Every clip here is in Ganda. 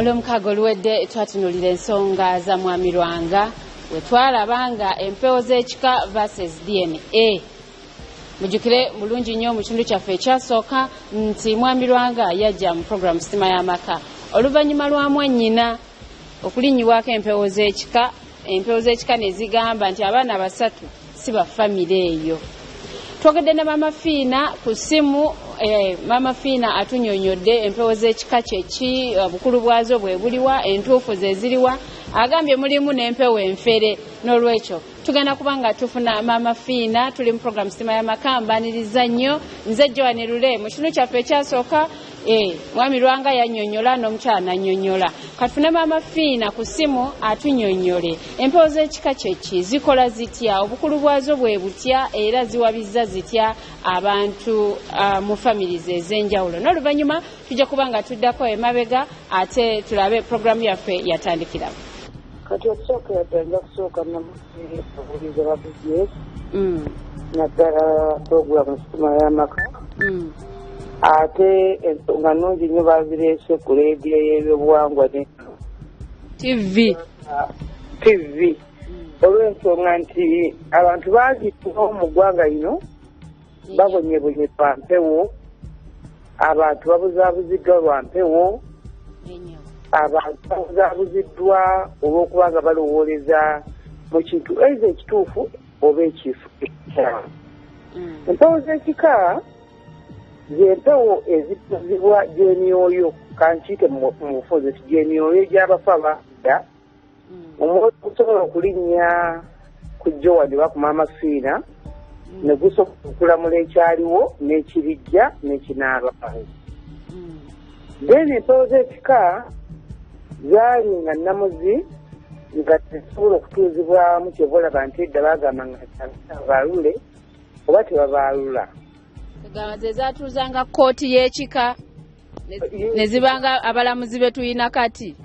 Olw'omukago oluwedde twatunulira ensonga za Mwami Lwanga we twalabanga empewo z'ekika versus DNA. Mujjukire bulungi nnyo mu kitundu kyaffe ekyasooka nti Mwami Lwanga yajja mu program Sitima y'Amaka. Oluvannyuma lwa mwannyina okulinnyibwako empewo z'ekika ne zigamba nti abaana basatu si ba famire eyo. Twogedde ne Mama Fiina ku ssimu. Mama Fiina atunyonyodde empewo z'ekika kyeki, obukulu bwazo bwe buliwa, entuufu ze ziriwa, agambye mulimu n'empewo enfere. N'olwekyo tugenda kubanga tufuna Mama Fiina, tuli mu program Sitima y'Amaka, mbaniriza nnyo nze Joan Lule mu kitundu kyaffe ekyasooka. Mwami Lwanga yannyonnyola n'omukyala n'annyonnyola. Katufune Mama Fiina ku ssimu atunyonnyole empewo z'ekika kyeki, zikola zitya, obukulu bwazo bwe butya, era ziwabizza zitya abantu mu families ez'enjawulo. N'oluvannyuma tujja kubanga tuddako emabega ate tulabe programu yaffe yatandikiramu. Kati okusooka yatandika kusooka namubuliza babuye naddala programu Sitima y'Amaka. Ate ensonga nnungi nnyo bazireese ku leediyo y'ebyobuwangwa ne TV. Olw'ensonga nti abantu bangi mu ggwanga lino babonyebonye lwa mpewo, abantu babuzaabuziddwa lwa mpewo, abantu babuzaabuziddwa olw'okuba nga balowooleza mu kintu eiza ekituufu oba ekifu ekikyamu. Empewo z'ekika z'empewo ezituzibwa gy'emyoyo, kankiyite mu bufuzi gy'emyoyo egy'abafa badda. Omwoyo gusobola okulinnya ku Joan oba ku Mama Fiina ne gusobola okulamula ekyaliwo n'ekirijja n'ekinaabawo. Then empewo z'ekika zaali nga nnamuzi nga tezisobola okutuuzibwamu kyebalaba nti edda baagamba nga babaalule oba tebabaalula. Ze zaatuuzanga kkooti y'ekika ne zibanga abalamuzi be tuyina kati.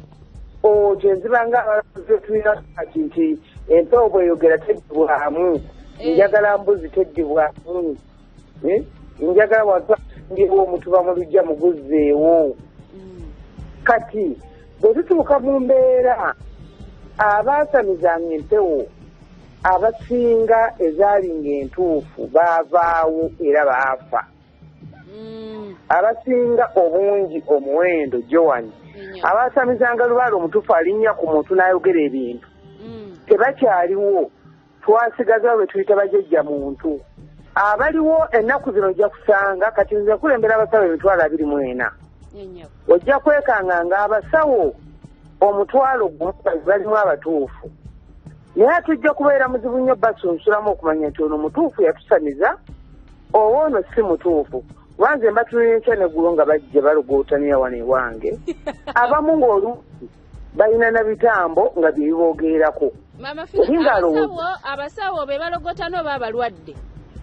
Kyezibanga abalamuzi be tuyina kati nti empewo bweyogera teddibwamu, njagala mbuzi teddibwamu, njagala wantu asindirewo omutuba mu lujja muguzzeewo. Kati bwe tutuuka mu mbeera abaasamizanga empewo abasinga ezaalinga entuufu baavaawo era baafa. Abasinga obungi omuwendo Joan abaasamizanga lubaale omutuufu alinnya ku muntu n'ayogera ebintu tebakyaliwo, twasigaza bwe tuyita bajejja muntu. Abaliwo ennaku zino ojja kusanga kati nze kulembera abasawo 24,000. Ojja kwekanganga abasawo 1,000 balimu abatuufu. Naye tujja kubeera muzibu nnyo basunsulamu okumanya nti ono mutuufu yatusamiza oba ono si mutuufu. Wanze mbatunenkya neggulo nga bajja balogootanira wano ewange. Abamu ng'oluusi balina na bitambo nga bye biboogererako. Abasawo be balogotana oba abalwadde?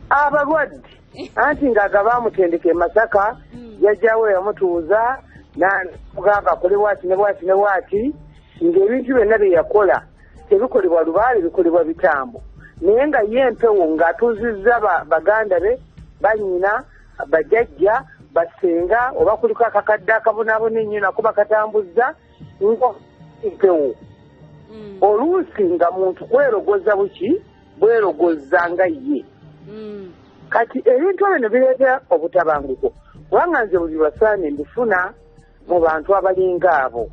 Abalwadde. Anti ng'aga baamutendeka e Masaka, yajjawo yamutuuza n'amugamba akole bwati ne bwati ne bwati, ng'ebintu byonna bye yakola tebikolebwa lubaale, bikolebwa bitambo. Naye nga ye empewo ng'atuuzizza baganda be, bannyina, bajjajja, basenga, oba kuliko akakadde akabonaabona ennyo nako bakatambuzza empewo. Oluusi nga muntu kwerogoza buki bwerogoza nga ye. Kati ebintu ebyo ne bireetera obutabanguko, kubanga nze buli basaane mbifuna mu bantu abalinga abo.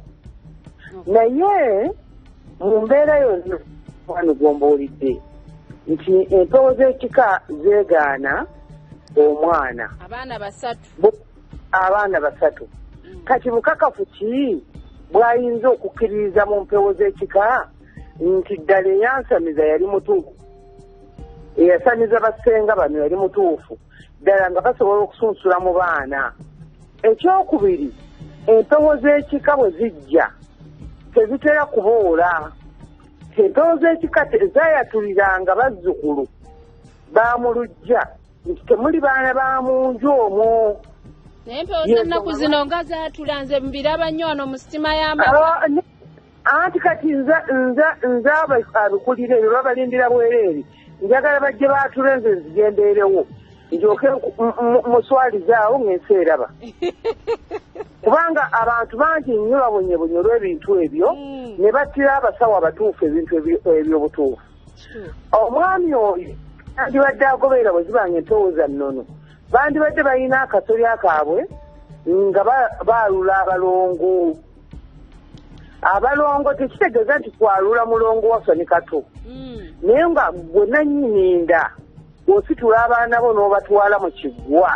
Naye mu mbeera yonna wano gw'ombuulidde nti empewo z'ekika zeegaana omwana. Abaana basatu. Kati bukakafu ki bw'ayinza okukkiririza mu mpewo z'ekika nti ddala eyansamiza yali mutuufu, eyasamiza basenga bano yali mutuufu, ddala nga basobola okusunsula mu baana. Ekyokubiri, empewo z'ekika bwe zijja tezitera kuboola. Empewo z'ekika zaayatuliranga bazzukulu baamulujja nti temuli baana ba mu nju omwo. Naye empewo z'ennaku zino nga zaatula nze mbiraba nnyo wano mu Sitima y'Amaka. Anti kati nze abikulira ebyo babalindira bwereere, njagala bajje baatule nze nzigendeerewo ndyoke muswalizaawo ng'ensi eraba. kubanga abantu bangi nnyo babonyebonye olw'ebintu ebyo ne battira abasawo abatuufu ebintu ebyobutuufu. Omwami oyo andibadde agoberera bwe zibanga empowooza nnono bandibadde balina akasolya kaabwe nga baalula abalongo. Abalongo tekitegeeza nti kwalula mulongo waffe ne kato naye nga gwe nannyiniinda ositula abaana bo n'obatwala mu kiggwa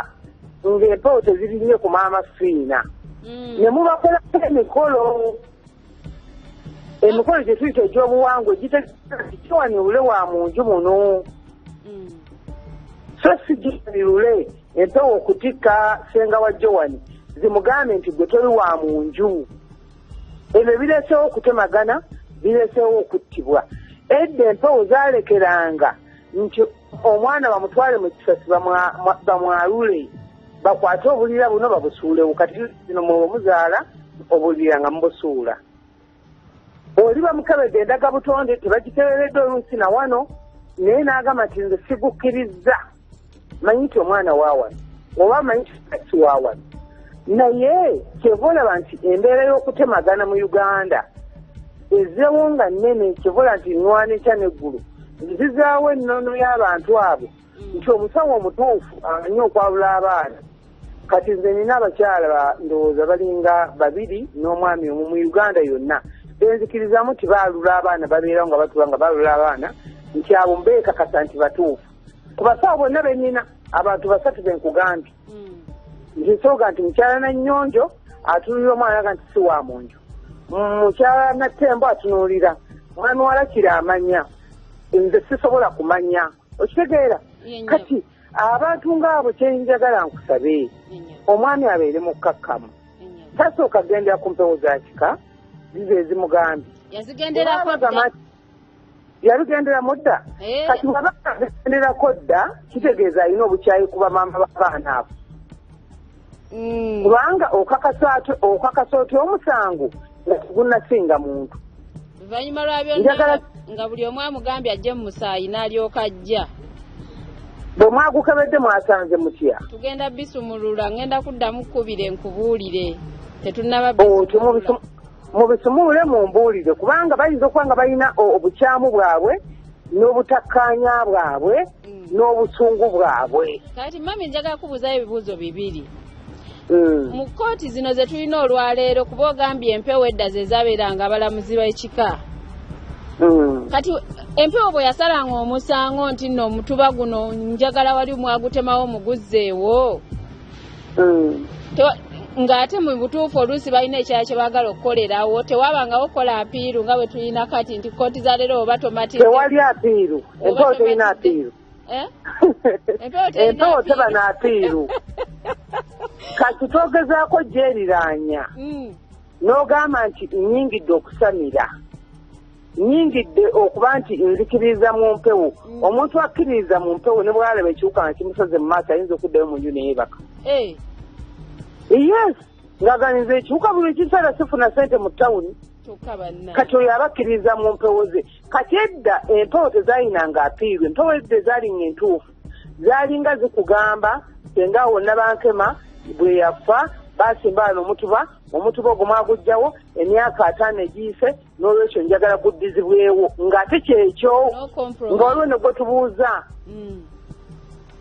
ng'empewo tezirinnye ku maama fiina ne mubakolako emikolo gye tuyita egy'obuwangwa gitekiwaniwule wa mu nju muno so sigiwanirule empewo okutikka senga wa Jowani zimugambe nti gwe toli wa mu nju. Ebyo bireesewo okutemagana, bireesewo okuttibwa. Edda empewo zaalekeranga nti omwana bamutwale mu kisasi bamwalule bakwate obulira buno babusuulewo. Kati zino mubamuzaala obulira nga mubusuula. Oli bamukebedde endaga butonde tebagitereredde oluusi na wano naye n'agamba nti nze sigukkiriza manyi nti omwana waawano oba manyi nti si waawano. Naye kyeva olaba nti embeera y'okutemagana mu Uganda ezzeewo nga nnene, kyeva olaba nti nnwana ekya n'eggulu zizaawo ennono y'abantu abo nti omusawo omutuufu amanyi okwabula abaana. Kati nze nina abakyala ndowooza balinga 2 n'omwami omu mu Uganda yonna benzikirizamu nti baalula abaana babeerawo nga batuula nga baalula abaana nti abo mbeekakasa nti batuufu. Ku basawo bonna bennyina abantu 3 benkugambye ntisooga nti mukyala Nannyonjo atunuulira omwana aga nti si wa mu nju, mukyala Nattembo atunuulira mwana walakira amanya, nze sisobola kumanya. Okitegeera? Kati abantu ng'abo kyenjagala nkusabe omwami abeere mukkakkamu tasooka gendera ku mpewo za kika zizo ezimugambye yabigenderamu dda. Kati baba agenderako dda kitegeeza alina obukyayi ku bamaama b'abaana abo kubanga okakasa otya omusango nga tegunnasinga muntu. Oluvannyuma lwa byonna nga buli omu amugambye ajje mu musaayi n'alyoka ajja. Bwe mwagukebedde mwasanze mutya? Tugenda bisumulula, ngenda kuddamu kkubire nkubuulire. Tetunnaba bisumulula. Mubisumulule mumbuulire kubanga bayinza okuba nga balina obukyamu bwabwe n'obutakkaanya bwabwe n'obusungu bwabwe. Kati mami njagala kubuuzayo ebibuuzo 2. Mu kkooti zino ze tulina olwaleero kuba ogambye empewo edda ze zabeeranga abalamuzi b'ekika. Kati empewo bwe yasalanga omusango nti nno omutuba guno njagala wali mwagutemawo muguzzeewo ng'ate mu butuufu oluusi balina ekyala kye baagala okukolerawo tewabangawo okukola apiiru nga bwe tulina kati nti kkooti za leero oba tomatidde. Tewali apiiru, empewo terina apiiru. Empewo teba na apiiru. Kati twogezaako gyeriraanya n'ogamba nti nnyingidde okusamira, nnyingidde okuba nti nzikiriza mu mpewo. Omuntu akkiririza mu mpewo ne bw'alaba ekiwuka nga kimusaze mu maaso ayinza okuddayo mu nju neyeebaka. Yes, ng'aganiza ekiwuka buli kisala sifuna ssente mu ttawuni. Kati oyo abakkiriza mu mpewo ze. Kati edda empewo tezaalinanga apiiru, empewo edda zaalinga entuufu, zaalinga zikugamba senga wonna bankema bwe yafa basimba wano omutuba ogwo mwagugjawo emyaka 5 egiyise n'olwekyo njagala guddizibwewo ng'ate kyekyo nga waliwo ne gwe tubuuza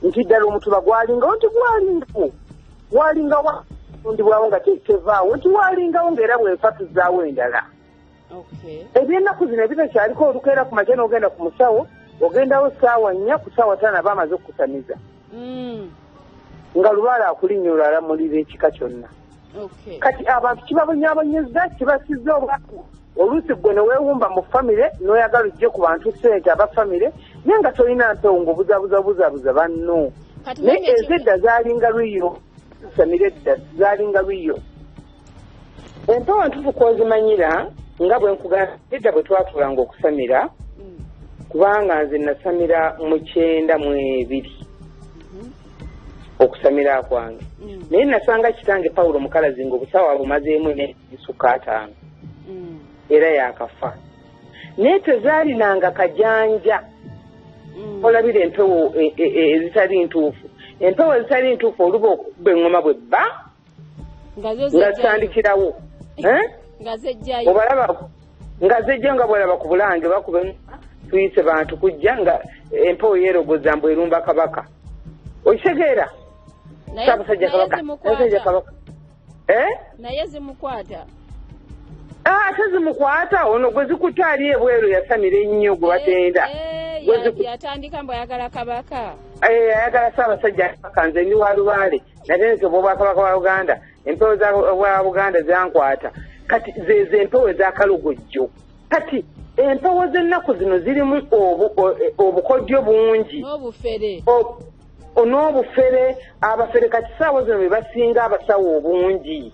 nti ddala omutuba gwalingawo nti gwalingawo ndibwawo nga tevaawo nti walingawo ng'era bwefa tuzaawo endala. Eby'ennaku zino ebitokyaliko olukeera ku makya n'ogenda ku musawo ogendawo ssaawa 4 ku ssaawa 5 aba amaze okukusamiza nga lubaala akulinnya olalamulira ekika kyonna. Kati abantu kibabonyaabonyeza kibasizza obwavu oluusi gwe ne weewumba mu famire n'oyagala ojje ku bantu ssente aba famire naye nga tolina mpewo ng'obuzabuzabuzaabuza banno. Naye ezedda zaalinga lwiyo samire edda zaalinga lwiyo. Empewo ntufu kw'ozimanyira nga bwe nkugamba edda bwe twatuulanga okusamira kubanga nze nasamira mu 92 okusamira kwange naye nasanga kitange Pawulo Mukalazi ng'obusawo abumazeemu n'ebisukka 5 era yakafa naye tezaalinanga kajanja. Olabira empewo ezitali ntuufu, empewo ezitali ntuufu oluba okuba eŋŋoma bwe bba nga zitandikirawo obalaba nga zejja nga bwalaba ku Bulange bakube tuyise bantu kujja nga empewo yeerogoza mbu erumba kabaka okitegeera Ssaabasajja kabaka naye zimukwata ate zimukwata ono gwe zikutte ali ebweru yasamira ennyo gwe batenda yatandika mbu ayagala kabaka ayagala Ssaabasajja kabaka nze ndi wa Lubaale natenekebwa obwakabaka bwa Uganda empewo bwa Buganda zankwata kati zezo empewo ez'akalogojjo kati empewo z'ennaku zino zirimu obukodyo bungi n'obufere abafere kati ssaawa zino be basinga abasawo obungi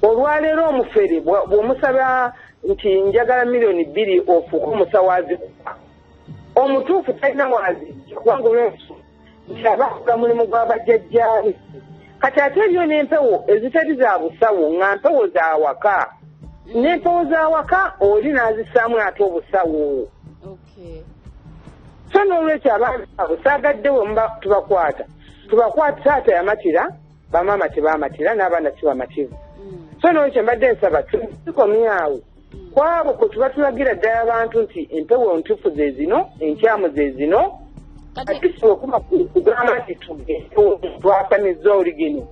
olwaleero omufere bw'omusaba nti njagala miliyoni 2 ofuuka omusawo azikuba omutuufu talina wazijja kubanga olwensu nti abakola mulimu gw'abajjajjaabe kati ate ebyo n'empewo ezitali za busawo nga mpewo za waka n'empewo za waka oli n'azissaamu ate obusawo so n'olwekyo abaana abo saagaddewo mba tubakwata taata yamatira bamaama tebamatira n'abaana sibamativu so n'olwekyo mbadde nsaba tukomyawo kwabo kwe tuba tulagira ddala abantu nti empewo ntuufu ze zino enkyamu ze zino atusibe okuba kugamba nti twasamiza oli gino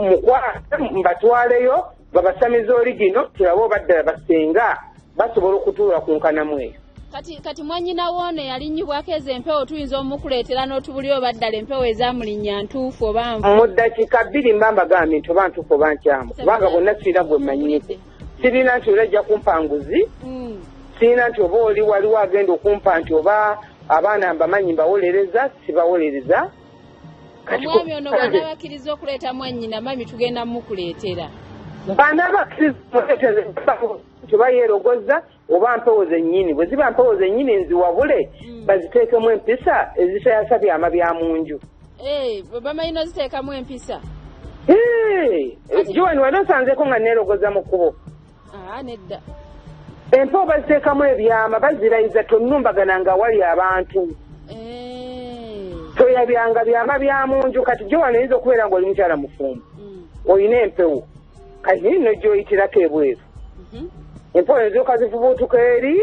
mukwate mbatwaleyo babasamiza oli gino tulabe obaddala basenga basobola okutuula ku nkanamu eyo kati mwanyina woone yalinyibwako ezo empewo tuyinza omukuleetera n'otubulira oba ddala empewo ezamulinnya ntuufu oba mu ddakiika 2 mba mbagambye nti oba ntuufu oba nkyamu kubanga bonna sirina gwe mmanyiko sirina nti olajja kumpa nguzi sirina nti oba oli waliwo agenda okumpa nti oba abaana mbamanyi mbawolereza sibawolereza omwami ono bw'anabakkiriza okuleeta mwannyina mami tugenda mukuleetera banabakkiriza oba yeerogoza oba mpewo zennyini bwe ziba mpewo zennyini nziwabule baziteekemu empisa ezitayasa byama bya mu nju bamanyi noziteekamu empisa Joan wali osanzeeko nga neerogoza mu kkubo nedda empewo baziteekamu ebyama bazirayiza tonnumbagana nga wali abantu toyabyanga byama bya mu nju kati Joan oyinza okubeera ng'oli mukyala mufumbo olina empewo kati nno gy'oyitirako ebweru empewo ezooka zifubuutuka eri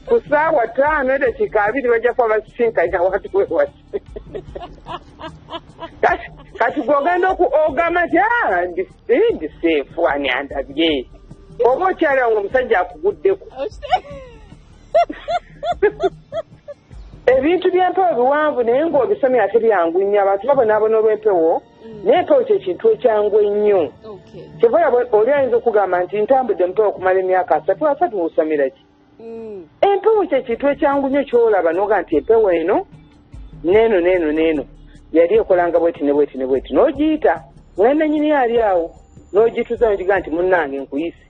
ku ssaawa 5 eddakiika 2 bajja kuba basisinkanya watu wewasi kati gw'ogenda ogamba nti ndi seefu ani andabye oba okyaliwo ng'omusajja akuguddeko ebintu by'empewo biwanvu naye ng'obisomye ate byangunya abantu babonaabona olw'empewo n'empewo kyekintu ekyangu ennyo kyeva oli ayinza okugamba nti ntambudde mpewo okumala emyaka 3 ng'osomera ki empewo kyekintu ekyangu nnyo kyolaba n'oga nti empewo eno neeno yali ekolanga bweti ne bweti n'ogiyita nga nannyini ali awo n'ogituza n'ogiga nti munnange nkuyise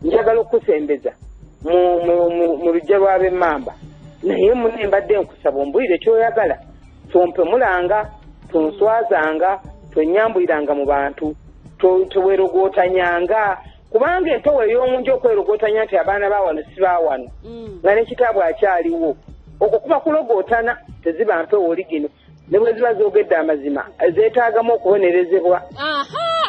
njagala okukusembeza mu lujja lw'ab'emmamba naye munne mbadde nkusaba ombulire kyoyagala tompemulanga tonswazanga tonyambuliranga mu bantu teweerogootanyanga kubanga empewo ey'omunju okwerogootanya nti abaana baawano si baawano nga n'ekitaabwe akyaliwo okwo kuba kulogootana teziba mpewo oli gino ne bwe ziba zoogedde amazima zeetaagamu okubonerezebwa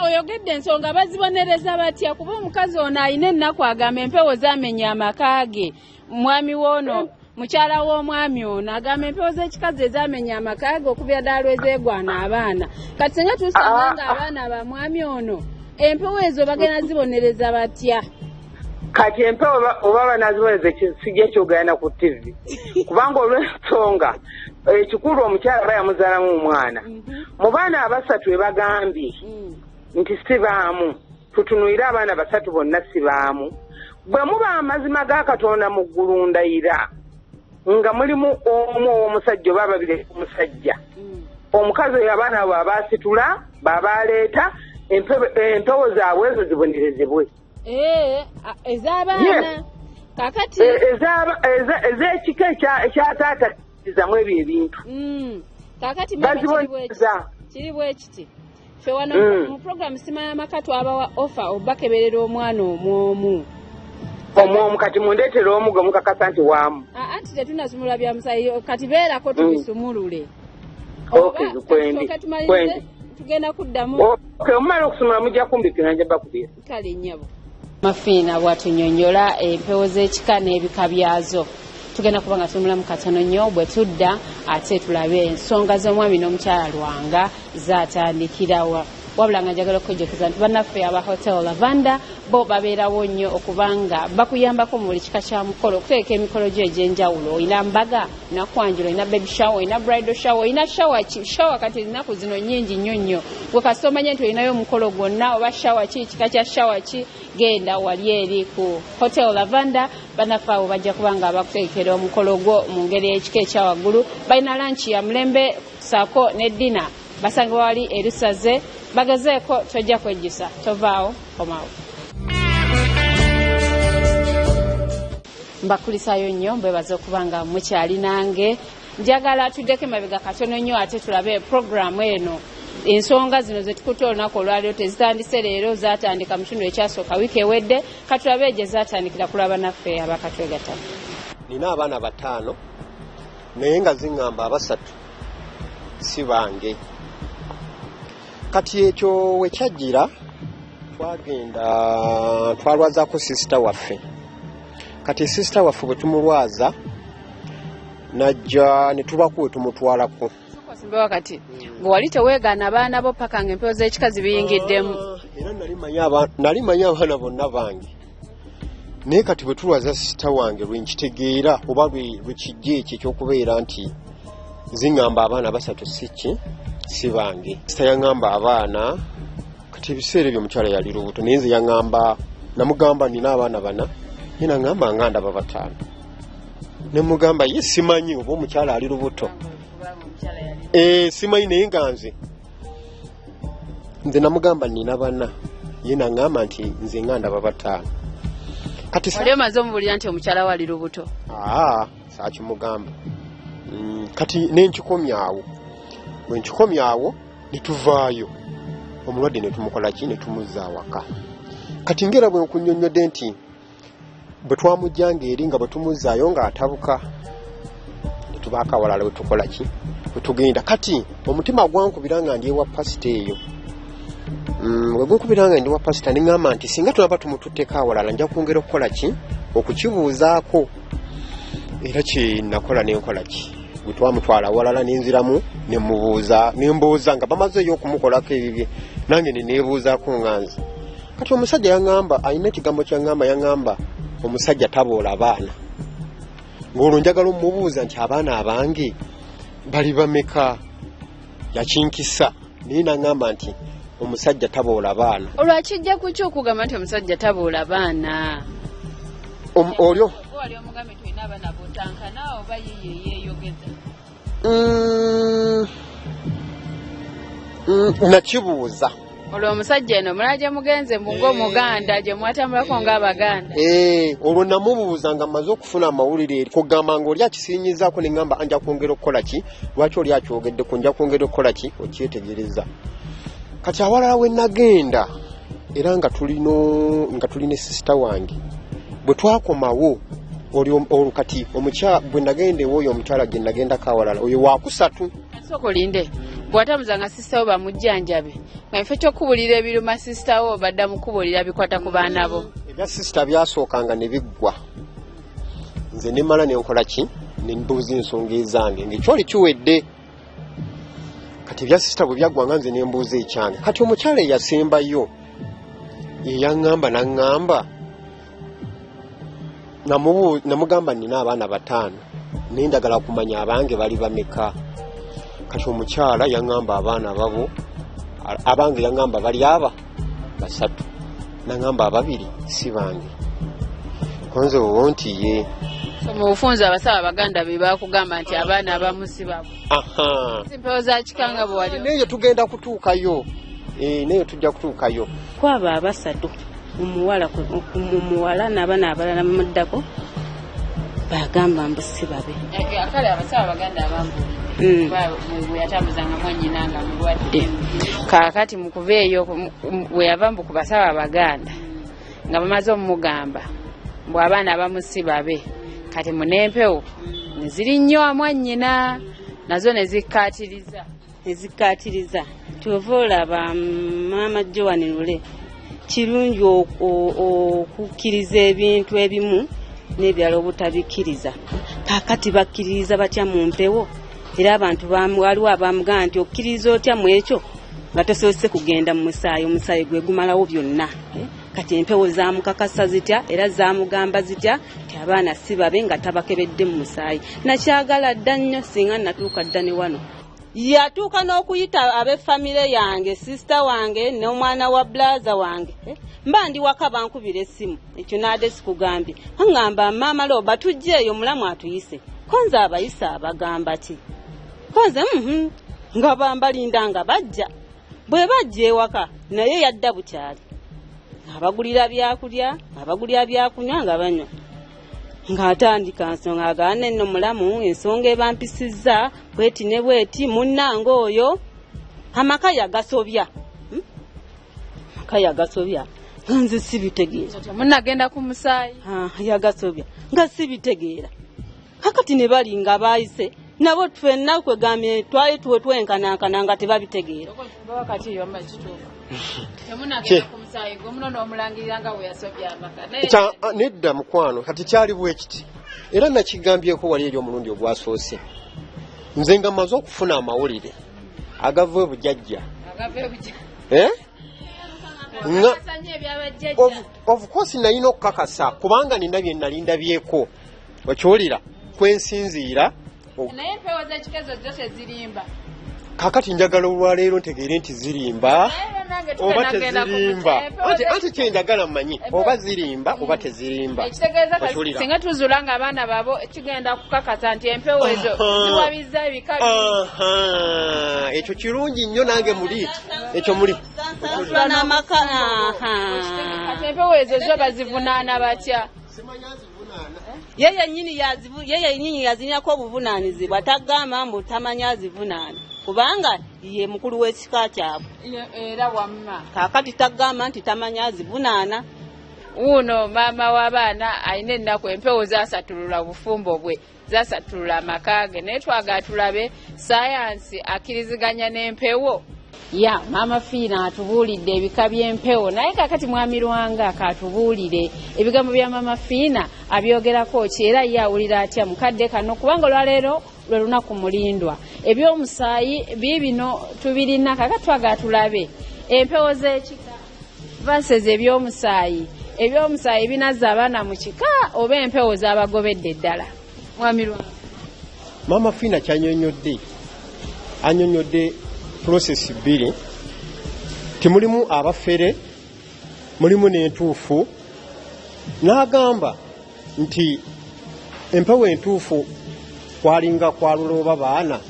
oyogedde ensonga bazibonereza batya kuba omukazi ono alina ennaku agamba empewo zamenya amaka ge mwami woono mukyala w'omwami ono agamba empewo z'ekikazi ezamenya amaka ge okubya ddala lwezeegwana abaana kati singa tusanga nga abaana ba mwami ono empewo ezo bagenda zibonereza batya kati empewo oba banazibonereza kijja kyogayana ku TV kubanga olw'ensonga ekikulu omukyala aba yamuzaalamu omwana mu baana 3 ebagambye nti si baamu tutunuire abaana 3 bonna si baamu bwe muba amazima ga Katonda mu ggulu ndayira nga mulimu omu ow'omusajja oba 2 omusajja omukazi oyo abaana abo abaasitula babaleeta empewo zaabwe ezo zibonerezebwe ez'abaana kakati ez'ekika ekyataata kizamu ebyo ebintu kakati bazibonereza kiri bwe kiti ffe wano mu programu Simanya Maka twabawa offer obakeberera omwana omwomu kati mundeetera omu gwe mukakasa nti waamu anti tetunasumulula bya musayi kati beerako tubisumulule tugenda kuddamu okay omala okusomera mujja kumbikira nja bakubira kale nnyabo Mafiina bwatunyonnyola empewo z'ekika n'ebika byazo tugenda kuba nga tumulamu katono nnyo bwe tudda ate tulabe ensonga z'omwami n'omukyala Lwanga zaatandikirawa wabula nga njagala okujjukiza nti bannaffe aba Hotel Lavanda bo babeerawo nnyo okubanga bakuyambako mu buli kika kya mukolo okuteeka emikolo gyo egy'enjawulo oyina mbaga oyina kwanjula oyina baby shower oyina bridal shower oyina shower kati ennaku zino nnyingi nnyo nnyo gwe kasita omanye nti oyinayo omukolo gwonna oba shower ki kika kya shower ki genda wali eri ku Hotel Lavanda bannaffe abo bajja kuba nga bakuteekera omukolo gwo mu ngeri y'ekika ekya waggulu balina lanchi ya mulembe saako ne dina basanga wali erusaze bagazeeko tojja kwejjusa tovaawo komawo mbakulisayo nnyo mbebaza okuba nga mukyali nange njagala tuddeko emabega katono nnyo ate tulabe programu eno ensonga zino zetukutte olunaku olwaliro tezitandise leero zaatandika mu kitundu ekyasooka wiiki ewedde katulabe gye zaatandikira kulaba naffe abakatwegatta nina abaana 5 naye nga ziŋŋamba 3 si bange kati ekyo wekyajjira twalwazaako sisita waffe kati sisita waffe bwe tumulwaza najja ne tubakuwe tumutwalako wakati bwe wali teweegaana abaana bo paka nga empewo z'ekikazi biyingiddemu era nali manyi abaana bonna bange naye kati bwe tulwaza sisita wange lwenkitegeera oba lwekijja ekyo ekyokubeera nti ziŋŋamba abaana 3 si bange sisita yaŋŋamba abaana kati ebiseera ebyo omukyala yali lubuto naye nze yaŋŋamba namugamba nina abaana 4 ye naŋŋamba nga ndaba 5 ne mugamba ye simanyi oba omukyala ali lubuto simanyi naye nga nze namugamba nina 4 ye naŋŋamba nti nze nga ndaba 5 kati wali omaze omubulira nti omukyala wali lubuto saakimugamba kati nenkikomyawo bwenkikomyawo netuvaayo omulwadde netumukola ki netumuzza awaka kati ngera bwe nkunnyonnyodde nti bwe twamujjanga eri nga bwe tumuzzaayo ng'atabuka netubaako awalala we tukola ki we tugenda kati omutima gwankubira nga ndi ewa pasita eyo bwe gunkubira nga ndi wa pasita neŋŋamba nti singa tunaba tumututteko awalala nja kwongera okukola ki okukibuuzaako era kye nakola nenkola ki bwe twamutwala awalala nenziramu nembuuza nga bamazeeyo okumukolako ebibye nange neneebuuzaako nga nze kati omusajja yaŋŋamba alina ekigambo kyaŋŋamba yaŋŋamba omusajja taboola abaana ng'olwo njagala omubuuza nti abaana abange bali bameka yakinkisa naye naŋŋamba nti omusajja taboola abaana olwakijja ku ki okugamba nti omusajja taboola abaana olyo wali omugambe tulina abaana botankana oba yeeyogeza nakibuuza olwo omusajja eno mulajja mugenze mbunga omuganda gye mwatambulako ng'abaganda olwo namubuuza nga mmaze okufuna amawulire eri kugamba nga oli akisiinyizaako neŋŋamba nja kwongera okukola ki lwaki oli akyogeddeku nja kwongera okukola ki okyetegereza kati awalala we nagenda era nga tulina sisita wange bwe twakomawo olwo kati bwe nagenda ewooyo omukyala gye nagendako awalala oyo wakusatu sokolinde bw'atamuzanga sisitawo bamujjanjabe nga kifo ky'okubulira ebiruma sisitawo badda mu kubulira bikwata ku baana bo ebya sisita byasookanga ne biggwa nze nemala nenkola ki nembuuza ensonga ezange ngaekyoli kiwedde kati ebya sisita bwe byaggwanga nze nembuuza ekyange kati omukyala eyasembayo eyaŋŋamba naŋŋamba namugamba nina abaana 5 naye njagala kumanya abange bali bameka kati omukyala yaŋŋamba abaana babo abange yaŋŋamba bali 3 naŋŋamba 2 si bange konze wowo nti ye mu bufunza abasawo abaganda be bakugamba nti abaana abamu si babo empewo za kikanga bwe wali neyo tugenda kutuukayo neyo tujja kutuukayo kwaba 3 mumuwala n'abaana abalala muddako bagamba mbu si babe akale abasawo abaganda abamu bwe yatambuzanga mwannyina nga mulwadde kaakati mu kuva eyo bwe yava mbu ku basawo abaganda nga bamaze omumugamba mbu abaana abamu si babe kati mu n'empewo ne ziri nnyo mwannyina nazo ne zikkaatiriza ezikkaatiriza kyova olaba maama Joan Lule kirungi okukkiriza ebintu ebimu n'ebirala obutabikkiriza. Kaakati bakkiririza batya mu mpewo era abantu waliwo abamugamba nti okkiriza otya mu ekyo nga tosobose kugenda mu musaayi, omusaayi gwe gumalawo byonna. Kati empewo zaamukakasa zitya era zaamugamba zitya nti abaana si babe nga tabakebedde mu musaayi. Nakyagala dda nnyo singa natuuka dda ne wano. Yatuuka n'okuyita ab'effamire yange, sisita wange n'omwana wa blaza wange. Mba ndi waka bankubira essimu, ekyo naade sikugambye. Angamba maama Loba tujjeeyo mulamu atuyise. Konze abayise abagamba ki? Konze nga bambalinda nga bajja. Bwe bajja ewaka naye yadda bukyali. Abagulira byakulya, abagulira byakunywa nga banywa. Ng'atandika nsonga agaane nno mulamu ensonga ebampisizza bweti ne bweti munnange oyo amaka yagasobya. Amaka yagasobya. Nze sibitegeera. Munnagenda ku musaayi. Yagasobya. Nga sibitegeera. Kakati ne bali nga baayise nabo ffenna kwegambye twali twenkanankana nga tebabitegeera. Wakati yo makituufu. Temunagenda ku musaayi gwomuno n'omulangirira nga bwe yasobya amaka. Nedda mukwano kati kyali bwe kiti. Era nakigambyeko wali eri omulundi ogwasoose. Nze nga maze okufuna amawulire agava ebujjajja. Of course nalina okukakasa kubanga nina bye nali ndabyeko. Okyolira kwensinziira. Naye empewo z'ekikezo zo tezirimba. Kakati njagala olwaleero ntegeere nti zirimba oba tezirimba. Anti kyenjagala mmanyi oba zirimba oba tezirimba. Ekitegeeza singa tuzuula nga abaana babo kigenda kukakasa nti empewo ezo ziwabizza ebika bingi. Ekyo kirungi nnyo nange muli. Ekyo muli. Kati empewo ezo zo bazivunaana batya? Yeye nyinyi yazinyako obuvunaanyizibwa tagamba mbu tamanya azivunaana kubanga ye mukulu w'ekika kyabwe era wamma. Kaakati tagamba nti tamanya azivunaana. Uno maama w'abaana alina ennaku empewo zaasatulula obufumbo bwe, zaasatulula amaka ge, naye twagala tulabe sayansi akkiriziganya n'empewo. Ya maama Fiina atubuulidde ebika by'empewo naye kakati mwami Lwanga katubuulire ebigambo bya maama Fiina abyogerako ki era ye awulira atya mukadde kano kubanga olwaleero lwe lunaku mulindwa. Ebyomusaayi biibino tubirina kakati twagala tulabe empewo z'ekika versus ebyomusaayi. Ebyomusaayi binazza abaana mu kika oba empewo z'abagobedde ddala. Mwami Lwanga. Maama Fiina anyonyodde process bbiri. Timulimu abafere, mulimu n'entuufu. N'agamba nti empewo entuufu kwalinga kwalula oba baana.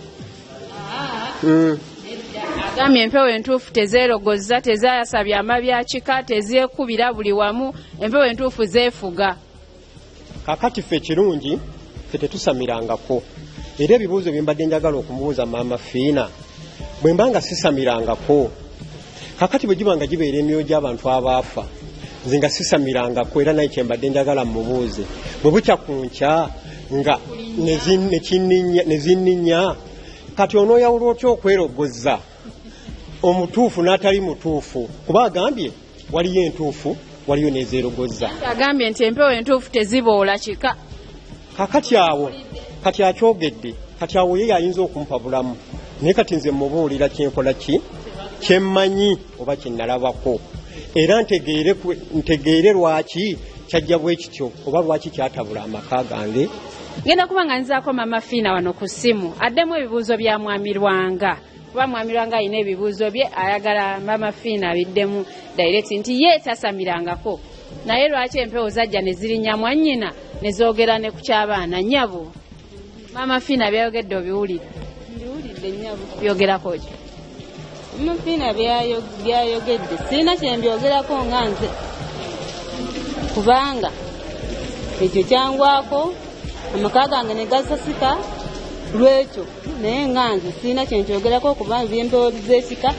Agambye empewo entuufu tezeerogozza, tezaasabya amabya kika, tezeekubira buli wamu, empewo entuufu zeefuga. Kakati ffe kirungi ffe tetusamirangako. Era ebibuuzo bye mbadde njagala okumubuuza maama Fiina bwe mbanga sisamirangako. Kakati bwe gibanga gibeera emyoyo gy'abantu abaafa nze nga sisamirangako era naye kyembadde njagala mmubuuze bwe bukya ku nkya nga nezinninya kati onooyawula otya okwerogozza omutuufu n'atali mutuufu kuba agambye waliyo entuufu waliyo n'ezeerogozza. Agambye nti empewo entuufu teziboola kika. Kakati awo kati akyogedde kati awo ye ayinza okumpa bulamu naye kati nze mubuulira kyenkola ki kyemmanyi oba kyennalabako era ntegeere lwaki kyajja bwe kityo oba lwaki kyatabula amaka gange. Ngenda kuba nga nzaako maama Fiina wano ku ssimu addemu ebibuuzo bya mwami Lwanga kuba mwami Lwanga alina ebibuuzo bye ayagala maama Fiina abiddemu direct nti ye tasamirangako naye lwaki empewo zajja ne zirinya mwannyina ne zoogera ne ku ky'abaana nnyabo. Maama Fiina byayogedde obiwulira? Mbiwulidde nnyabo. Byogerako ki? Maama Fiina byayogedde sirina kyembyogerako nga nze kubanga ekyo kyangwako amaka gange ne gasasika lwekyo naye nga nze sirina kyenkyogerako kubanga byempewo z'ekika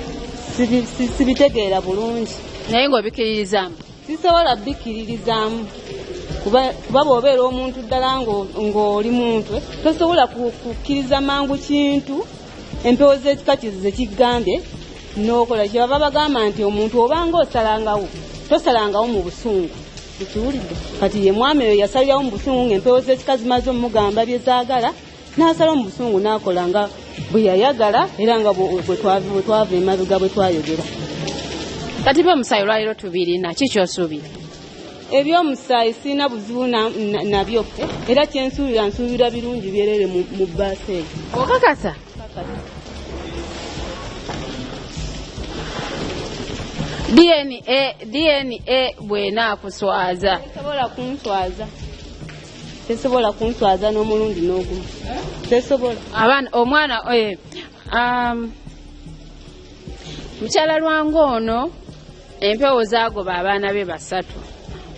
sibitegeera bulungi. Naye ng'obikiririzaamu? Sisobola bikiririzaamu kuba bw'obeera omuntu ddala ng'oli muntu tosobola kukkiriza mangu kintu empewo z'ekika kizize kigambye n'okola kyebaba bagamba nti omuntu obanga osalangawo tosalangawo mu busungu ekiwulidde kati ye mwami oyo yasalirawo mu busungu ng'empewo z'ekika zimaze omugamba bye zaagala n'asalawo mu busungu n'akola nga bwe yayagala era nga bwe twava emabega bwe twayogera. Kati by'omusaayi olwaliro tubirina ki kyosuubira? Ebyomusaayi sirina buzibu nabyo era nsuubira birungi byerere mu bbaasa eyo. Okakasa? DNA bw'enaakuswaza tesobola kunswaza n'omulundi n'ogumu tesobola. Omwana mukyala Lwango ono empewo zaagoba abaana be 3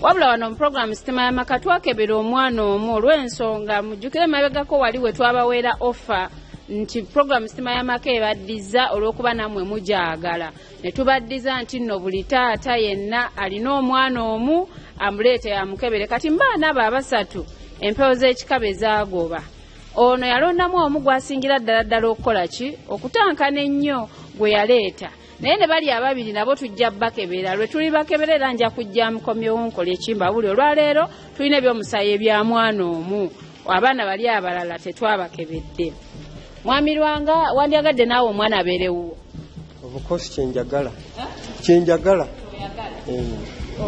wabula wano mu programu sitima y'amaka twakebera omwana omu olw'ensonga mujjukire mabegako wali we twabaweera offer nti programu sitima y'amaka ebaddiza olw'okuba nammwe mujaagala ne tubaddiza nti nno buli taata yenna alina omwana omu amuleete yamukebere. Kati mbaana abo 3 empewo z'ekikabe zaagoba ono yalondamu omu gwasingira ddala okukola ki okutankana ennyo gwe yaleeta naye ne bali 2 nabo tujja bakebera lwe tuli bakebera era nja kujja mukomyewo nkola ekimba buli olwaleero tulina ebyomusaayi ebya mwana omu abaana bali abalala tetwabakebedde. Mwami Lwanga wandyagadde naawe omwana abeerewo? Obukosi kyenjagala.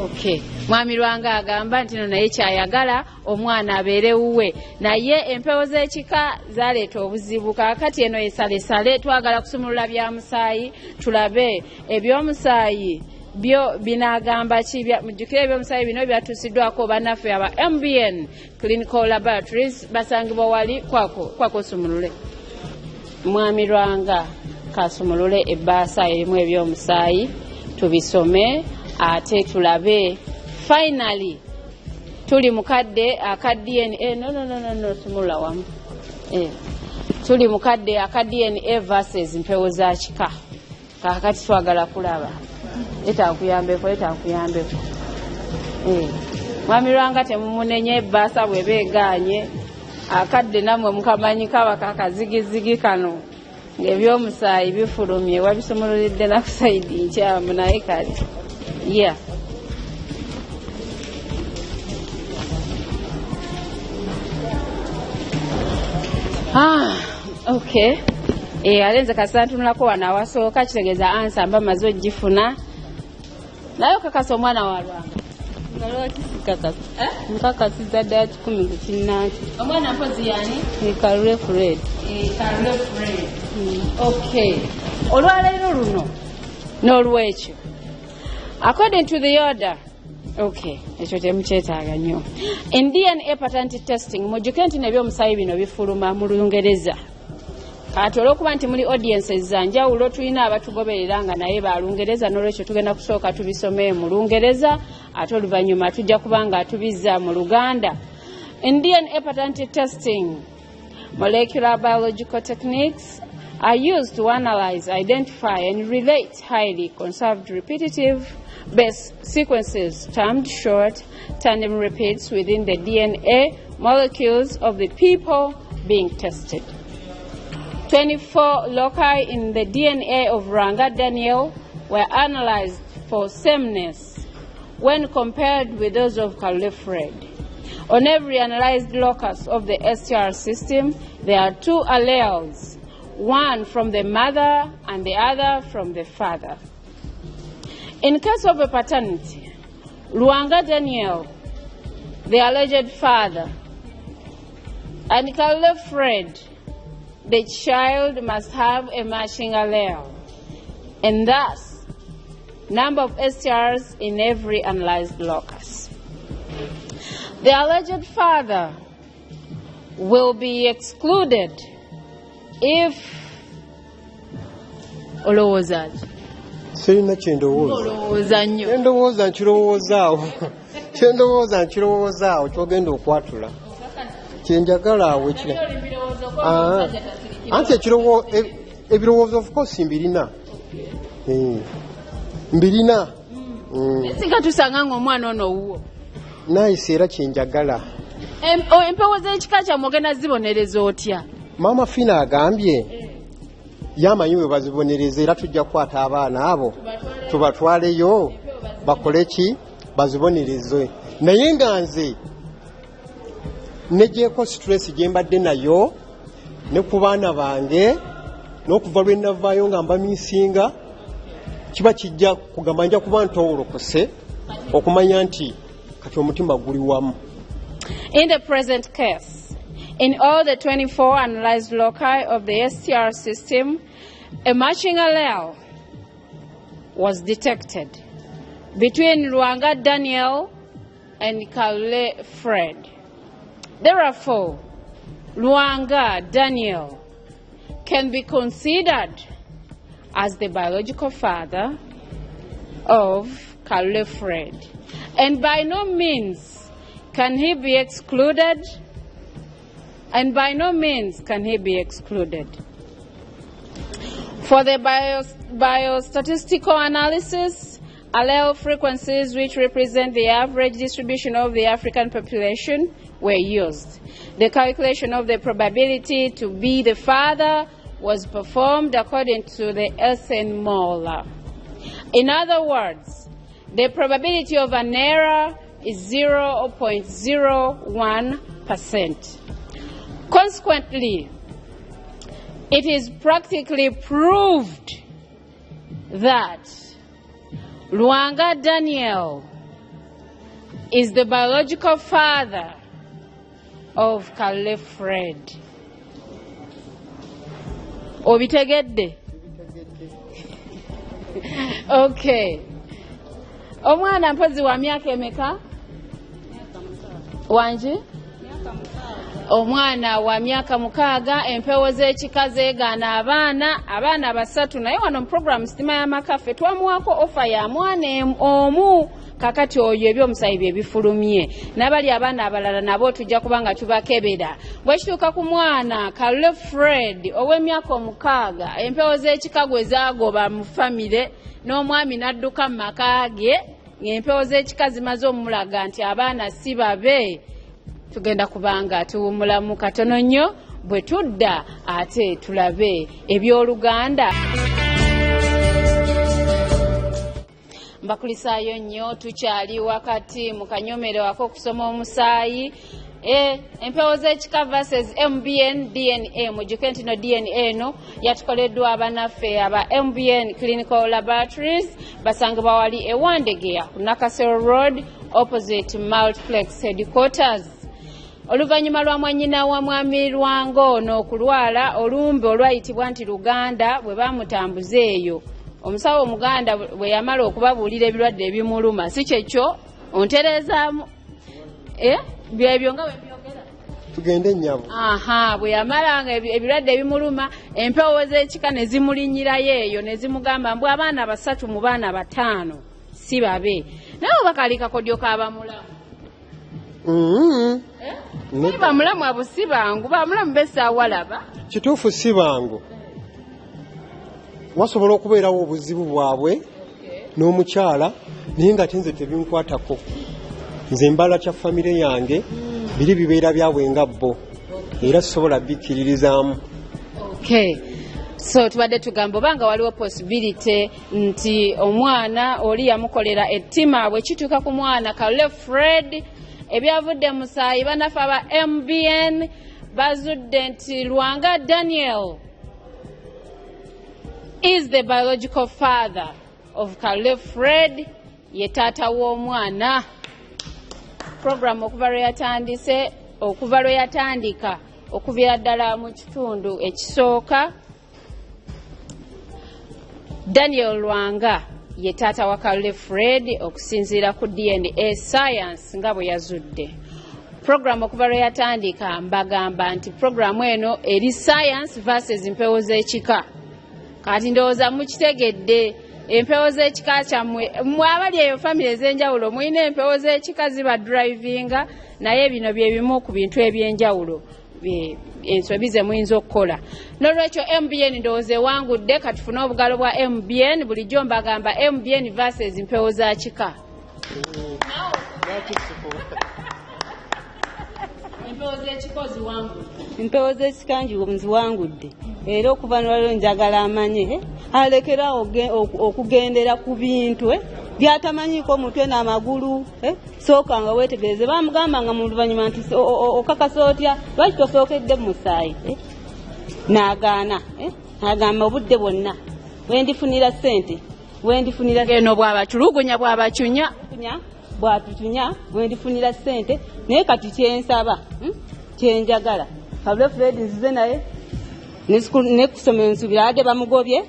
Okay. Mwami Lwanga agamba nti no naye kyayagala omwana abeerewuwe naye empewo z'ekika zaleeta obuzibu kaakati eno esalesale twagala kusumulula bya musaayi tulabe ebyomusaayi byo binagamba ki mujjukire ebyomusaayi bino byatuusiddwako bannaffe aba MBN Clinical Laboratories basangibwa wali kwako sumulule. Mwami Lwanga kasumulule ebbaasa erimu ebyomusaayi tubisome ate tulabe finally tuli mukadde aka DNA no sumula wamu tuli mukadde aka DNA versus mpewo za kika kakati twagala kulaba eta kuyambeko Mwami Lwanga temumunenye ebbaasa bwe beeganye akadde namwe mukamanyi kaba kakazigizigi kano ng'ebyomusaayi bifulumye wabisumululidde na kusaidi nkyamu naye kale yeah. Okay. Alenze kasantunulako wano awasooka kitegeeza ansa mba maze ogifuna naye okakasa omwana wa Lwanga nkakasiza ddala 10 kukinnaki omwana mpozi yani Kalule Fred. Okay. Olwaleero luno n'olwekyo according to the order okay ekyo temukyetaaga nnyo in DNA paternity testing mujjuke nti nebyomusaayi bino bifuluma mu Lungereza kati olw'okuba nti muli audiences zanjawulo tulina abatugoberera nga naye ba Lungereza n'olwekyo tugenda kusooka tubisome mu Lungereza ate oluvannyuma tujja kubanga atubizza mu Luganda. In DNA paternity testing molecular biological techniques are used to analyze, identify and relate highly conserved repetitive base sequences termed short tandem repeats within the DNA molecules of the people being tested. 24 loci in the DNA of Lwanga Daniel were analyzed for sameness when compared with those of Kalule Fred. On every analyzed locus of the STR system, there are 2 alleles, one from the mother and the other from the father. In case of a paternity, Lwanga Daniel, the alleged father, and Kalule Fred, the child, must have a matching allele, and thus number of STRs in every analyzed locus. The alleged father will be excluded if olowooza sirina kyendowooza nkirowoozaawo kyogenda okwatula kyenjagala awo anti ebirowoozo of course mbirina singa tusanga ng'omwana ono owuwo nayise era kyenjagala empewo z'ekika kyammwe ogenda zibonereza otya? Maama Fina agambye yamanyi bwe bazibonereza era tujja kukwata abaana abo tubatwaleyo bakole ki bazibonereze naye nga nze nejeeko stress gye mbadde nayo ne ku baana bange n'okuva lwe navaayo nga mbamiisinga kiba kijja kugamba nja kuba ntowolokose okumanya nti kati omutima guli wamu. In the present case, in all the 24 analyzed loci of the STR system, a matching allele was detected between Luanga Daniel and Kalule Fred. Therefore, Luanga Daniel can be considered as the biological father of Kalule Fred. And by no means can he be excluded. And by no means can he be excluded. For the biostatistical analysis, allele frequencies which represent the average distribution of the African population were used. The calculation of the probability to be the father was performed according to the Elsen Molar. In other words, the probability of an error is 0.01%. Consequently, it is practically proved that Luanga Daniel is the biological father of Kalule Fred. Obitegedde? Okay. Omwana mpozi wa myaka emeka? Wanji? Omwana wa myaka 6 empewo z'ekika zeegaana abaana basatu naye wano mu program sitima y'amakafe twamuwako ofa ya mwana omu kakati oyo ebyomusayi bye bifulumye n'abali abaana abalala nabo tujja kubanga tubakebera bwe kituuka ku mwana Kalule Fred ow'emyaka 6 empewo z'ekika gwe zaagoba mu famire n'omwami n'adduka mu maka ge ng'empewo z'ekika zimaze omulaga nti abaana si babe tugenda kubanga tuwumulamu katono nnyo bwe tudda ate tulabe ebyoluganda. Mbakulisaayo nnyo tukyali wakati mu kanyomero wako kusoma omusaayi empewo z'ekika versus MBN DNA mujjuke nti no DNA eno yatukoleddwa abanaffe aba MBN Clinical Laboratories basangibwa wali ewandegeya ku Nakasero Road opposite Multiplex Headquarters. Oluvannyuma lwa mwannyina wa mwami Lwanga ono okulwala olumbe olwayitibwa nti Luganda bwe bamutambuza eyo omusawo omuganda bwe yamala okubabuulira ebirwadde ebimuluma si kyekyo ontereezaamu byebyo nga webyogera tugende nnyabo bwe yamalanga ebirwadde ebimuluma empewo z'ekika ne zimulinnyirayo eyo ne zimugamba mbw abaana 3 mu baana 5 si babe naye obakali kakodyo kaabamulamu bamulamu abo si bangu bamulamu besaawalaba kituufu si bangu wasobola okubeerawo obuzibu bwabwe n'omukyala naye nga tenze tebinkwatako nze mbala kya famire yange biri bibeera byabwe nga bo era sisobola bikkiririzaamu. So tubadde tugamba obanga waliwo possibility nti omwana oli yamukolera ettima bwe kituuka ku mwana Kalule Fred ebyavudde musaayi banafe aba MBN bazudde nti Luanga Daniel is the biological father of Kalule Fred ye taata w'omwana. Program okuva lwe yatandika okuviira ddala mu kitundu ekisooka Daniel Luanga ye taata wa Kalule Fred okusinziira ku DNA science nga bwe yazudde. Program okuva lwe yatandika mbagamba nti program eno eri science versus empewo z'ekika. Kati ndowooza mukitegedde empewo z'ekika kyammwe abali eyo famire ez'enjawulo mulina empewo z'ekika ziba drivinga naye bino bye bimu ku bintu eby'enjawulo ensobi ze muyinza okukola. N'olwekyo MBN ndowooza ewangudde katufune obugalo bwa MBN bulijjo mbagamba MBN versus empewo za kika. empewo z'ekika nziwangudde era okuva nolwaleero njagala amanye alekera okugendera ku bintu byatamanyiiko mutwe n'amagulu sooka nga weetegereze bamugamba nga mu luvannyuma nti okakasa otya lwaki tosookedde mu musaayi n'agaana agamba obudde bwonna wendifunira ssente eno bw'abaculugunya bw'atucunya wendifunira ssente naye kati kyensaba kyenjagala Kabule Fred nzize naye ne kusomero nsubira abadde bamugobye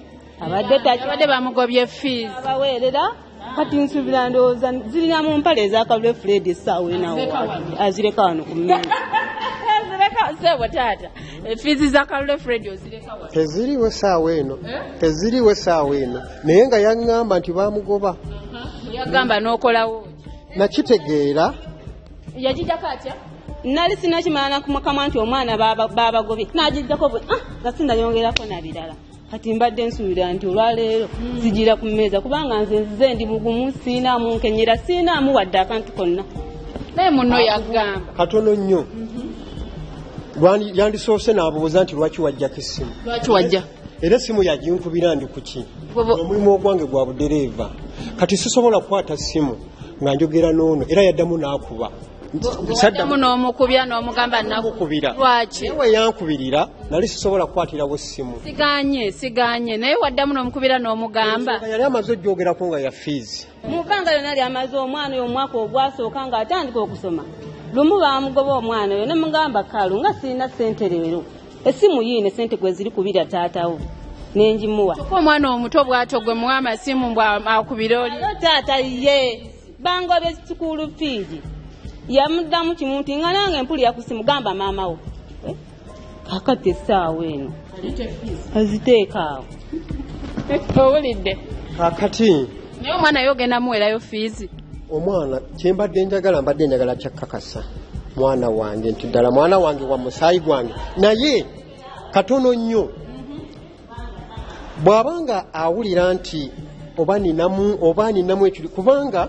abadde bamugobye fees abaweerera kati nsubira ndowooza zirina mu mpale eza Kabule Fred essaawa enawo azireka wano ku mmere sebo taata fees za Kabule Fred ozireka wano teziriwe essaawa eno naye nga yaŋŋamba nti bamugoba yagamba n'okolawo nakitegeera yagijjako atya nali sinakimala nakumukama nti omwana babagobye nagijjako nga sinayongerako nabirala kati mbadde nsuubira nti olwaleero zigira ku mmeeza kubanga nze ndi mugumu siinaamu nkenyera siinaamu wadde akantu konna naye munno yagamba katono nnyo yandisoose n'abuuza nti lwaki wajjako essimu lwaki wajja era essimu yaginkubira ndi kuki omulimu ogwange gwa budereeva kati sisobola kukwata ssimu nga njogera n'ono era yaddamu n'akuba saddamu n'omukubya n'omugamba nakukubira lwaki ewe yankubirira nali sisobola kukwatirawo essimu siganye naye waddamu n'omukubira n'omugamba yali amaze ojjogerako nga ya fiizi mu bbanga lyonna lyamaze omwana oyo omwaka ogwasooka ng'atandika okusoma lumu bamugoba omwana oyo ne mugamba kalu nga sirina ssente leero essimu yiine ssente gwe ziri kubira taatawo nenjimuwa omwana omuto bw'atyo gwe muwa amasimu mbwakubira oli taata ye bangobe sukulu fiigi yamuddamu kimu nti nga nange mpulira ku simu gamba maama wo kakati essaawa eno aziteeka awo owulidde kakati naye omwana yogenda muwerayo fiizi omwana kyembadde njagala kyakkakasa mwana wange nti ddala mwana wange wa musaayi gwange naye katono nnyo bw'abanga awulira nti oba ninamu ekiri kubanga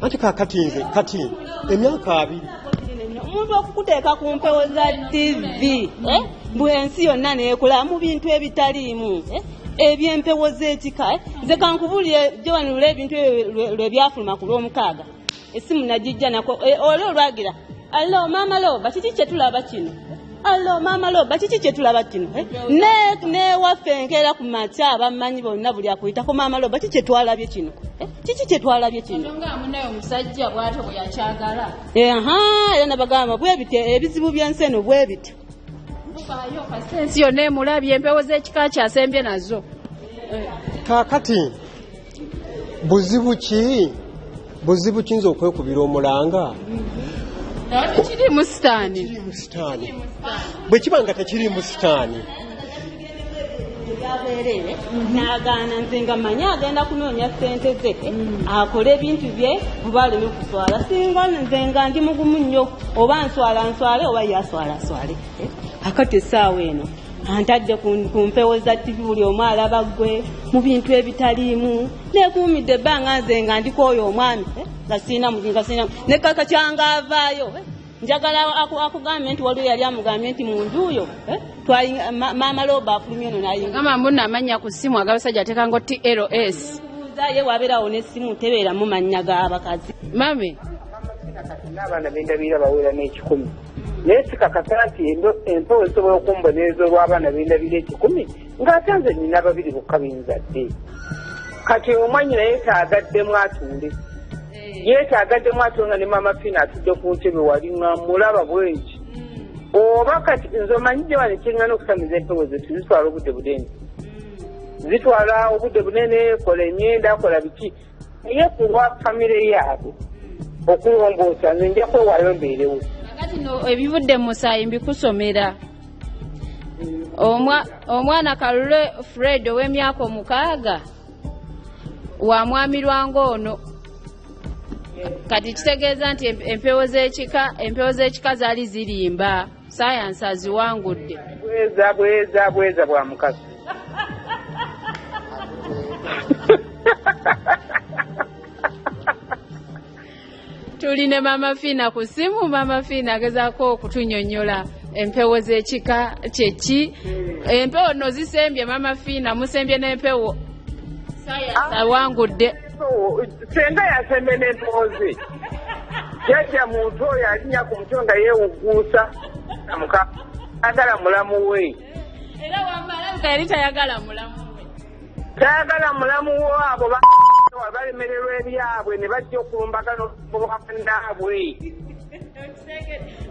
anti kakati nze kati emyaka 2 omuntu okukuteeka ku mpewo za TV ensi yonna neekola mu bintu ebitaliimu ebyempewo z'ekika nze kankubulire gyewanulula ebintu lwebyafuluma ku lw'omukaaga essimu nagijja nako oli olwagira allo maama loba kiki kyetulaba kino allo maama loba kiki kyetulaba kino newaffe enkeera ku makya abamanyi bonna buli akuyitako maama loba kiki kyetwalabye kino kiki kyetwalabye kino omusajja bw'atyo bwe yakyagala era nabagamba bwe bityo ebizibu by'ensi eno bwe bityo ensi yonna emulabye empewo z'ekika kyasembye nazo kakati buzibu ki nze okwekubira omulanga tekirimu sitaani bwe kiba nga tekirimu sitaani byabeerere n'agaana nze nga manyi agenda kunoonya ssente ze akole ebintu bye buba aleme kuswala singa nze nga ndi mugumu nnyo oba nswale oba yaswale akati essaawa eno antadde ku mpewo za TV buli omu alaba ggwe mu bintu ebitaliimu neekuumidde ebbanga nze nga ndiko oyo omwami nga sirina ne kaka kyanga avaayo njagala akugambye nti waliwo yali amugambye nti munjuuyo maama loba afulumye eno nayingama mbuna amanya ku ssimu agabasajja ateekango TLS ye wabeerawo n'essimu tebeeramu mannya g'abakazi mami n'abaana b'endabira bawera n'ekikumi naye sikakasa nti empewo esobola okumbonereza olw'abaana b'endabira 10 ng'ate nze nina 2 bokka benzadde kati omwanyina yeetaagaddemu atunde yeetaagaddemu atunga ne maama Fina atudde ku ntebe wali nga mulaba bwenki oba kati nze omanyi gye wano ekyeŋŋana okusamiza empewo zetu zitwala obudde bunene zitwala obudde bunene kola emyenda kola biki naye kulwa famire yaabwe okulongoosa nze nja kwewaayo mbeerewo kati no ebivudde mu musaayi mbikusomera omwana Kalule Fred ow'emyaka 6 wa mwami Lwanga ono kati kitegeeza nti empewo z'ekika zaali zirimba sayansi aziwangudde bweza bwa mukazi Tuline Mama Fina ku simu. Mama Fina agezaako okutunyonnyola empewo z'ekika kyeki. Empewo no zisembye Mama Fina, musembye n'empewo. Awangudde. Senga yasembe n'empewo ze. Jajja muntu oyo alinya ku mutwe nga yeewuguusa amuka agala mulamu we. Era wamala yali tayagala mulamu we. Tayagala mulamu wo abo balemererwa ebyabwe ne bajja okulumbagana obubannaabwe.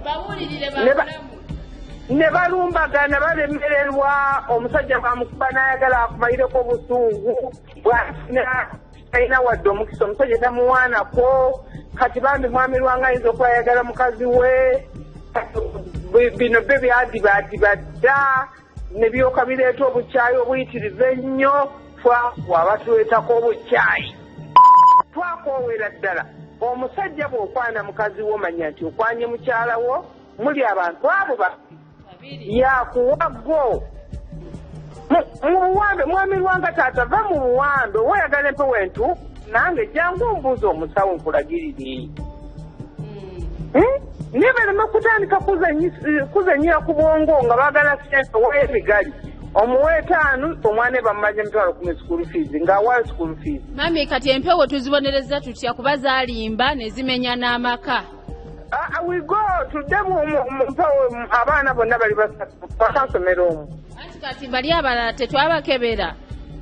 Bawulirire bamulamu. Ne balumbagana balemererwa omusajja bamukuba n'ayagala akumalireko obusungu bw'afuna talina wadde omukisa omusajja tamuwaanako. Kati bambi mwami Lwanga ayinza okuba ayagala mukazi we. Bino byo byadibadiba dda ne byoka bireeta obukyayi obuyitirivu ennyo. Twaba tuleetako obukyayi. Twakoowera ddala omusajja bw'okwana mukazi wo manya nti okwanye mukyala wo muli abantu abo babiri yakuwaggo. Mu buwambe mwami Lwanga taata va mu buwambe weyagala empewo entuufu nange jangu mbuuza omusawo nkulagirire. Niye balema kutandika kuzanyira ku bwongo nga baagala sente w'ebigali. Omuwe 5 omwana bammaje emitwalo 10 school fees ng'awa school fees. Mami kati empewo tuzibonereza tutya kuba zaalimba ne zimenya n'amaka? We go tudde mu mpewo abaana bonna bali basomera omwo. Kati bali abalala tetwabakebera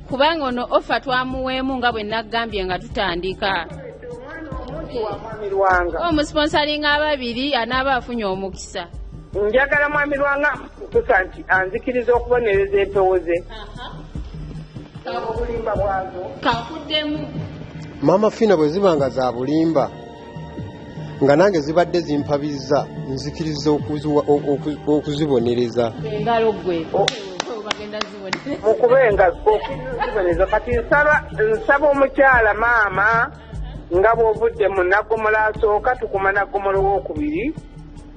kubanga ono ofa twamuweemu nga bwe naggambye nga tutandika. Omusponsalinga ababiri anaaba afunye omukisa. Njagala mwami Lwanga kusa nti anzikiriza okubonereza empewo ze. Obulimba bwazo kakuddemu. Mama Fina bwe ziba nga za bulimba nga nange zibadde zimpabizza nzikiriza okuzibonereza. Engalo gwe bagenda zibonereza. Okubenga okuzibonereza kati nsaba omukyala maama nga bw'ovudde mu Nnaggomolo asooka tukuma Nnaggomolo w'okubiri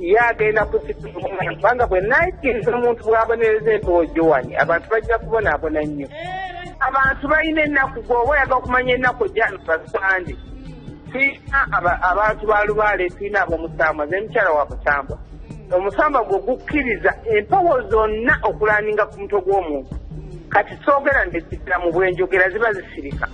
yagenda kusikira kubanga bwe naikiriza omuntu bw'abonereza empewo Joani abantu bajja kubonaabona nnyo. Abantu balina ennaku gwoba oyaga okumanya ennaku jjano basande. Tuyina abantu ba Lubaale tuyina ab'omusambwa z'emikyala wa Musambwa. Omusambwa gwe gukkiriza empewo zonna okulaninga ku mutwe gw'omuntu. Kati soogera ndezidira mu bwenjogera ziba zisirika.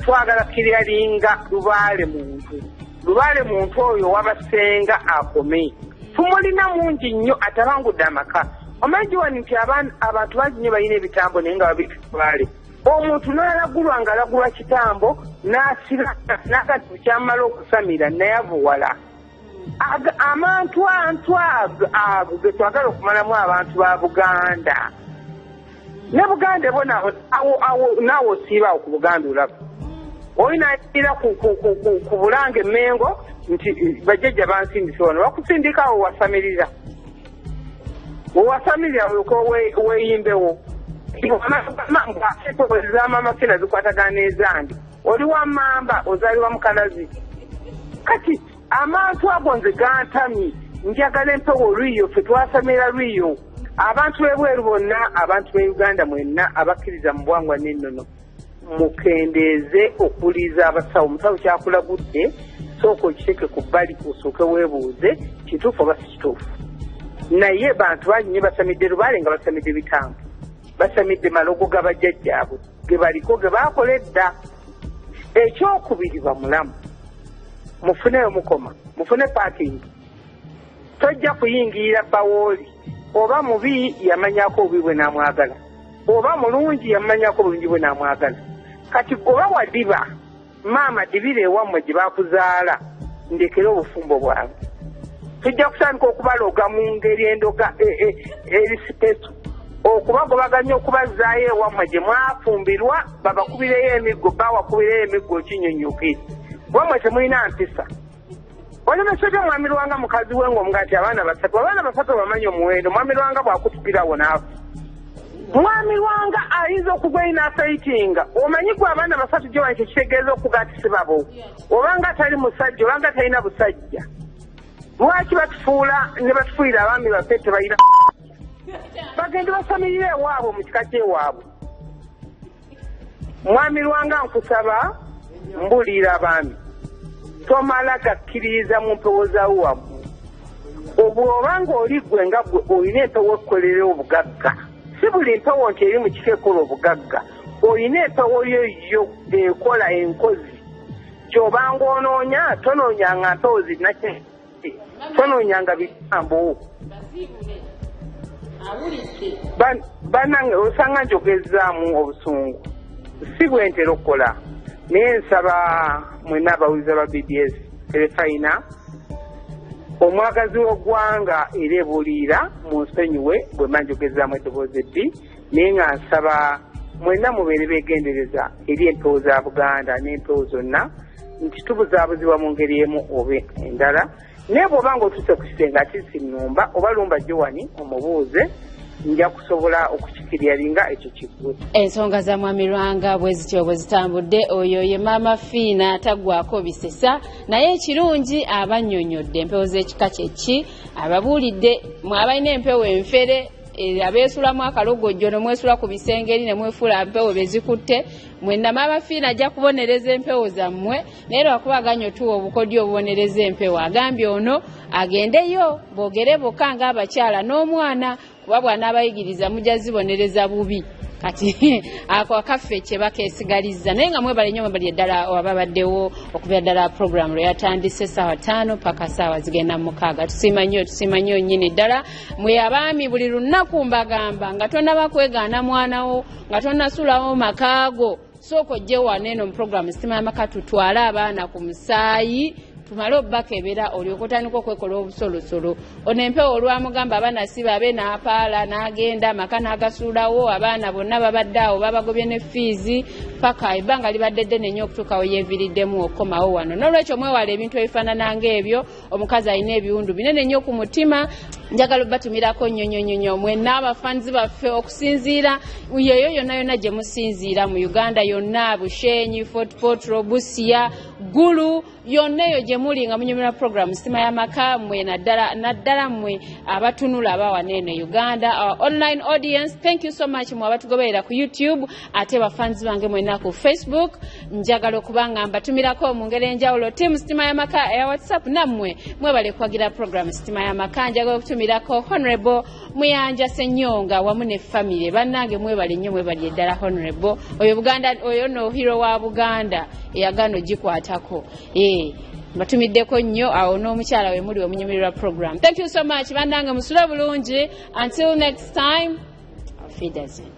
Twagala kiryalinga Lubaale muntu. Lubaale muntu oyo wabasenga akome. Tumulina mungi nnyo atabangudde amaka. Omanyi wani nti abantu bangi nnyo balina ebitambo naye nga babita Lubaale. Omuntu n'alagulwa ng'alagulwa kitambo n'asira n'akati bukyamala okusamira nayavuwala. Amantu ago ge twagala okumalamu abantu ba Buganda. Ne Buganda bo naawe osiibaawo ku Buganda olaba. Oyinaayira ku Bulange Mengo nti bajjajja bansindise wano bakusindikawo wasamirira. Wewasamirira weeyimbewo. Mama Fina zikwatagana n'ezange. Oli wa Mamba ozaalibwa mu Kalazi. Kati amantu ago nze gantamye njagala empewo lwiyo ffe twasamira lwiyo. Abantu b'ebweru bonna abantu b'e Uganda mwenna abakkiriza mu bwangwa n'ennono mukendeeze okuwuliriza abasawo. Omusawo kyakulagudde sooka okiteeke ku bbali osooke weebuuze kituufu oba si kituufu. Naye bantu bangi nnyo basamidde Lubaale nga basamidde bitambo. Basamidde malogo g'abajjajjaabwe ge baliko ge baakola edda. Ekyokubiri bamulamu mufuneyo mukoma mufune paakingi. Tojja kuyingirira bawooli oba mubi yamanyako obubi bwe naamwagala oba mulungi yamanyako obulungi bwe naamwagala. Kati oba wadiba maama dibira ewammwe gye baakuzaala ndekere obufumbo bwawe. Tujja kutandika okubaloga mu ngeri endoga erisipetu okubagobaganya okubazaayo ewammwe gye mwafumbirwa babakubireyo emiggo bawakubireyo emiggo kinyonyuke. Wammwe temulina mpisa. Olemesebye mwami Lwanga mukazi we ng'omuga nti abaana basatu bamanyi omuwendo. Mwami Lwanga bw'akutupirawo naawe. Mwami Lwanga ayinza okugwa inafeitinga. Omanyi gwe abaana basatu gye wanti kitegeeza okuga nti si babo. Obanga atali musajja obanga talina busajja. Lwaki batufuula ne batufuuyira abaami baffe tebalina bagende basamirire ewaabwe mu kika ky'ewaabwe. Mwami Lwanga nkusaba mbuulira abaami tomala gakkiririza mu mpewo za wammwe obw'obanga oli gwe nga gwe olina empewo ekkolera obugagga si buli mpewo nti eri mu kifo ekola obugagga olina empewo yoyo ekola enkozi kyobanga onoonya tonoonyanga mpewo zinake tonoonyanga bigambo bannange osanga njogezaamu obusungu si bwe ntera okukola naye nsaba mwenna abawuliza ba BBS terefayina omwagazi w'oggwanga era ebuulira mu nsonyiwe bwe mba njogezaamu eddoboozi eddi naye nga nsaba mwenna mubeere beegendereza eri empewo za Buganda n'empewo zonna nti tubuzaabuzibwa mu ngeri emu oba endala naye bw'oba nga otuuse ku kisenge ati si nnumba oba lumba Joani omubuuze nja kusobola okukikiryalinga ekyo kiggwe. Ensonga za Mwami Lwanga bwe zityo bwe zitambudde oyo ye Maama Fiina taggwako bisesa naye ekirungi abannyonnyodde empewo z'ekika kyeki ababuulidde mwabalina empewo enfere abeesulamu akalogojjo ne mwesula ku bisengeri ne mwefuula mpewo bezikutte mwenna Maama Fiina ajja kubonereza empewo zammwe naye lwakubaganya otuwa obukodyo obubonereza empewo agambye ono agendeyo boogere bokka ng'abakyala n'omwana kuba bw'anaabayigiriza mujja zibonereza bubi kati ako akaffe kye bakeesigalizza naye nga mwebale nnyo mwebali eddala ababaddewo okubeera ddala program lwe yatandise ssaawa 5 paka ssaawa zigenda 6 tusiima nnyo nnyini ddala mwe abaami buli lunaku mbagamba nga tonnaba kwegaana mwanawo nga tonnasulawo makaago sooka ojje wano eno mu program Sitima y'Amaka tutwale abaana ku musaayi tumale obbakebera olyoka otandika okwekola obusolosolo ono empewo olwamugamba abaana si babe n'apaala n'agenda amaka n'agasuulawo abaana bonna babadde awo babagobye ne fiizi paka ebbanga libadde ddene nnyo okutuukawo yeeviriddemu okukomawo wano n'olwekyo mwewala ebintu ebifaanana ng'ebyo omukazi alina ebiwundu binene nnyo ku mutima njagala obbatumirako nnyonnyonnyonyo mwenna abafanzi baffe okusinziira yeyo yonna yonna gye musinziira mu Uganda yonna Bushenyi Fort Portal Busia Gulu yonna eyo gye muli nga munyumira program Sitima y'Amaka mwe naddala mmwe abatunula abawana eno Uganda our online audience thank you so much mwe abatugoberera ku YouTube ate bafanzi bange mwenna ku Facebook njagala okubanga mbatumirako mu ngeri enjawulo team Sitima y'Amaka ya WhatsApp nammwe mwebale kwagira program Sitima y'Amaka njagala okutumirako Honorable Muyanja Senyonga wamu ne family bannange mwebale nnyo mwebali eddala Honorable oyo Buganda oyo no hero wa Buganda eyagano gikwatako batumiddeko nnyo awo n'omukyala we muli omunyumirwa program. Thank you so much bannange musula bulungi until next time auf Wiedersehen.